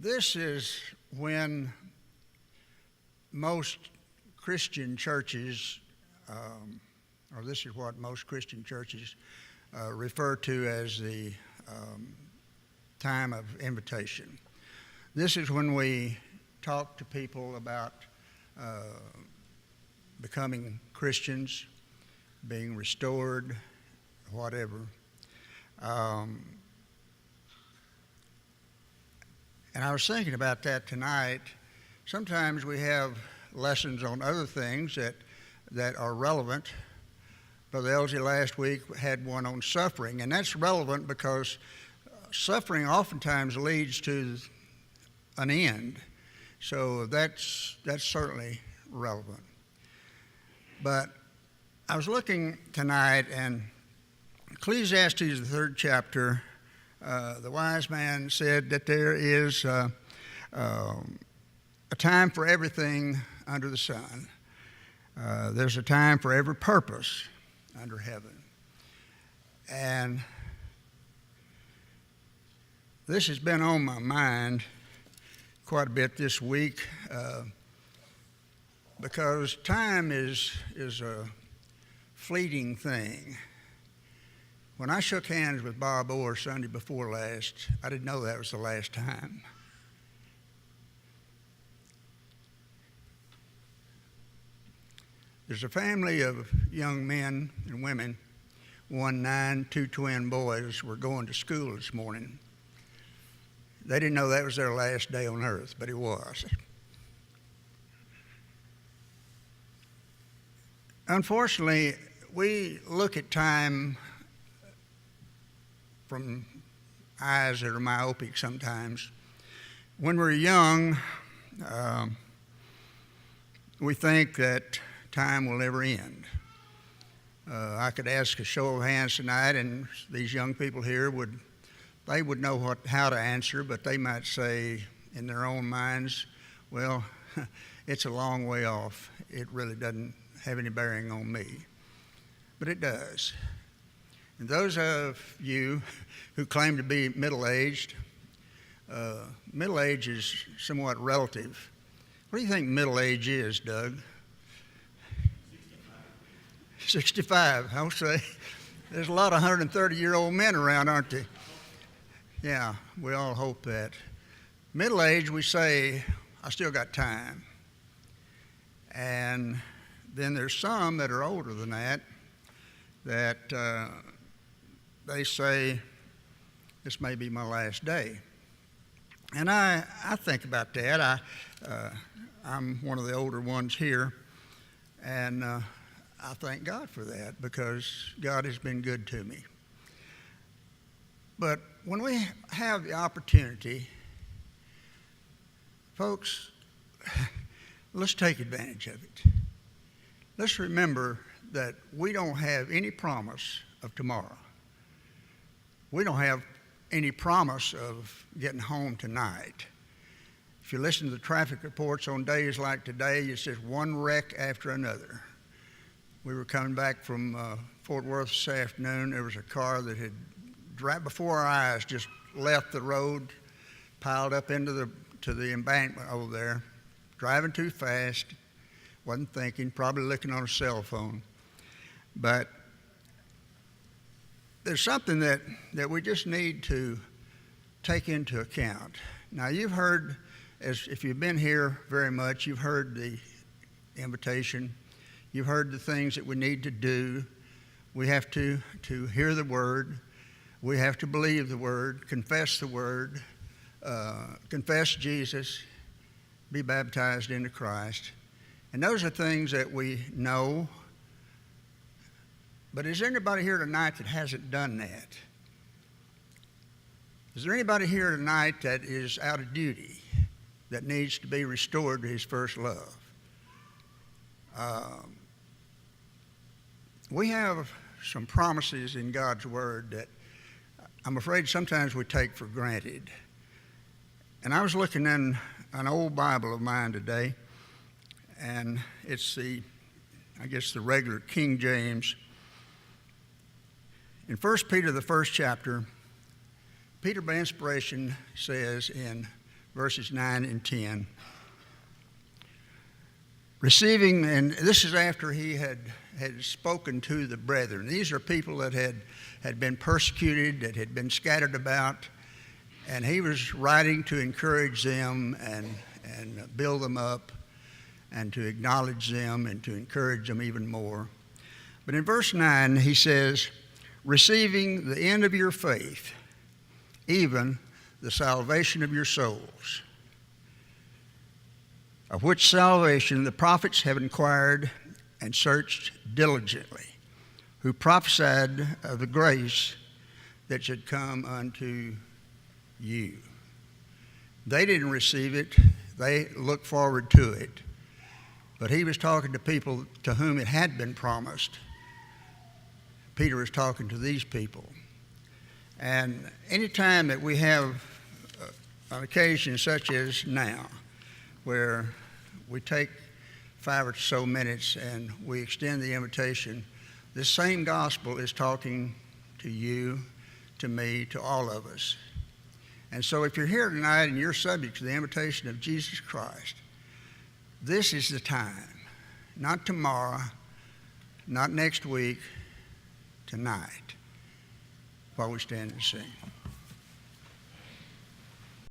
This is when most Christian churches, or this is what most Christian churches refer to as the time of invitation. This is when we talk to people about becoming Christians, being restored, whatever. And I was thinking about that tonight. Sometimes we have lessons on other things that are relevant. Brother Elsie last week had one on suffering, and that's relevant because suffering oftentimes leads to an end. So that's certainly relevant. But I was looking tonight, and Ecclesiastes, the 3rd chapter, the wise man said that there is a time for everything under the sun. There's a time for every purpose under heaven. And this has been on my mind quite a bit this week because time is a fleeting thing. When I shook hands with Bob Orr Sunday before last, I didn't know that was the last time. There's a family of young men and women, 9, 2 twin boys, were going to school this morning. They didn't know that was their last day on earth, but it was. Unfortunately, we look at time from eyes that are myopic sometimes. When we're young, we think that time will never end. I could ask a show of hands tonight, and these young people here would know how to answer, but they might say in their own minds, well, it's a long way off. It really doesn't have any bearing on me. But it does. And those of you who claim to be middle-aged, middle age is somewhat relative. What do you think middle age is, Doug? 65, I'll say. There's a lot of 130-year-old men around, aren't there? Yeah, we all hope that. Middle age, we say, I still got time. And then there's some that are older than that they say, this may be my last day. And I think about that. I'm one of the older ones here, and I thank God for that because God has been good to me. But when we have the opportunity, folks, let's take advantage of it. Let's remember that we don't have any promise of tomorrow. We don't have any promise of getting home tonight. If you listen to the traffic reports on days like today, it's just one wreck after another. We were coming back from Fort Worth this afternoon. There was a car that had, right before our eyes, just left the road, piled up into the embankment over there, driving too fast, wasn't thinking, probably looking on a cell phone. But there's something that we just need to take into account. Now, you've heard, if you've been here very much, you've heard the invitation. You've heard the things that we need to do. We have to hear the Word. We have to believe the Word, confess the Word, confess Jesus, be baptized into Christ. And those are things that we know. But is there anybody here tonight that hasn't done that? Is there anybody here tonight that is out of duty, that needs to be restored to his first love? We have some promises in God's Word that I'm afraid sometimes we take for granted. And I was looking in an old Bible of mine today, and it's the regular King James. In 1 Peter, the 1st chapter, Peter by inspiration says in verses 9 and 10. Receiving, and this is after he had spoken to the brethren. These are people that had been persecuted, that had been scattered about, and he was writing to encourage them and build them up and to acknowledge them and to encourage them even more. But in verse 9 he says, receiving the end of your faith, even the salvation of your souls, of which salvation the prophets have inquired and searched diligently, who prophesied of the grace that should come unto you. They didn't receive it. They looked forward to it. But he was talking to people to whom it had been promised. Peter was talking to these people. And any time that we have an occasion such as now, where we take 5 or so minutes and we extend the invitation, this same gospel is talking to you, to me, to all of us. And so if you're here tonight and you're subject to the invitation of Jesus Christ, this is the time, not tomorrow, not next week, tonight, while we stand and sing.